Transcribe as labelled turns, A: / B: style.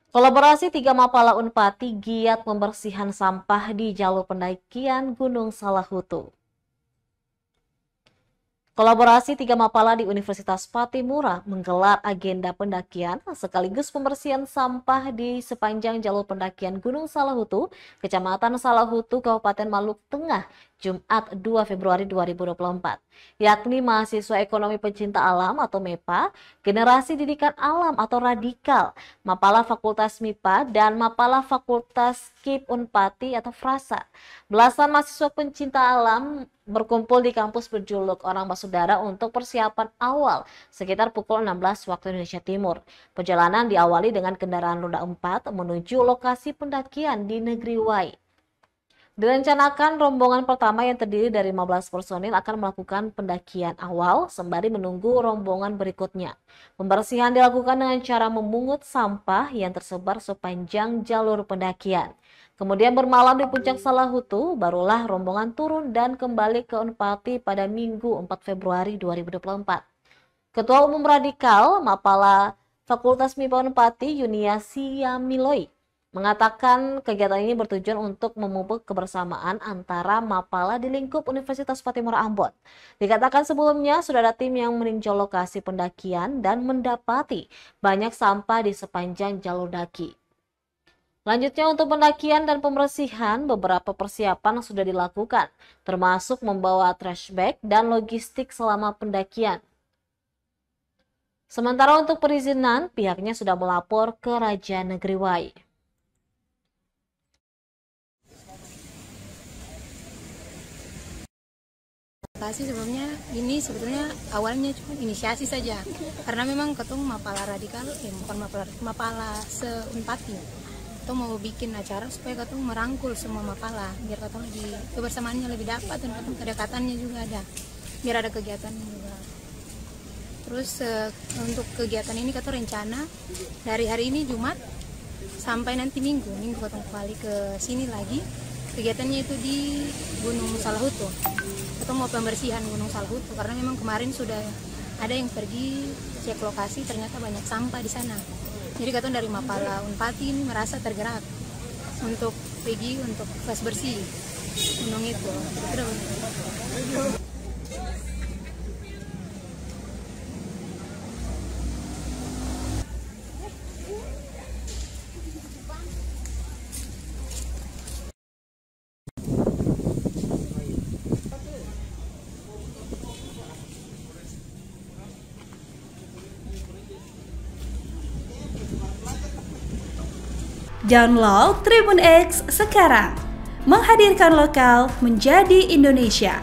A: Kolaborasi 3 Mapala Unpati giat pembersihan sampah di jalur pendakian Gunung Salahutu. Kolaborasi 3 Mapala di Universitas Patimura menggelar agenda pendakian sekaligus pembersihan sampah di sepanjang jalur pendakian Gunung Salahutu, Kecamatan Salahutu, Kabupaten Maluku Tengah, Jumat 2 Februari 2024, yakni mahasiswa ekonomi pencinta alam atau MEPA, generasi didikan alam atau radikal, Mapala Fakultas MIPA, dan Mapala Fakultas KIP Unpati atau FRASA. Belasan mahasiswa pencinta alam berkumpul di kampus berjuluk Orang Basudara untuk persiapan awal sekitar pukul 16 waktu Indonesia Timur. Perjalanan diawali dengan kendaraan roda 4 menuju lokasi pendakian di Negeri Wai. Direncanakan rombongan pertama yang terdiri dari 15 personil akan melakukan pendakian awal sembari menunggu rombongan berikutnya. Pembersihan dilakukan dengan cara memungut sampah yang tersebar sepanjang jalur pendakian. Kemudian bermalam di puncak Salahutu, barulah rombongan turun dan kembali ke Unpati pada Minggu 4 Februari 2024. Ketua Umum Radikal Mapala Fakultas MIPA Unpati, Yunia Siamiloi, mengatakan kegiatan ini bertujuan untuk memupuk kebersamaan antara Mapala di lingkup Universitas Patimura Ambon. Dikatakan sebelumnya sudah ada tim yang meninjau lokasi pendakian dan mendapati banyak sampah di sepanjang jalur daki. Selanjutnya untuk pendakian dan pembersihan, beberapa persiapan sudah dilakukan, termasuk membawa trash bag dan logistik selama pendakian. Sementara untuk perizinan, pihaknya sudah melapor ke Raja Negeri Wai.
B: Sebelumnya ini sebetulnya awalnya cuma inisiasi saja, karena memang ketum Mapala radikal, bukan Mapala se-Unpati. Kita mau bikin acara supaya kita merangkul semua Mapala biar kita lebih kebersamaannya lebih dapat dan kedekatannya juga ada, biar ada kegiatan juga. Terus untuk kegiatan ini kita rencana dari hari ini Jumat sampai nanti Minggu kita kembali ke sini lagi. Kegiatannya itu di Gunung Salahutu. Kita mau pembersihan Gunung Salahutu karena memang kemarin sudah ada yang pergi cek lokasi, ternyata banyak sampah di sana. Jadi kita dari Mapala Unpati ini merasa tergerak untuk pergi untuk kelas bersih gunung itu.
C: Download Tribun X sekarang, menghadirkan lokal menjadi Indonesia.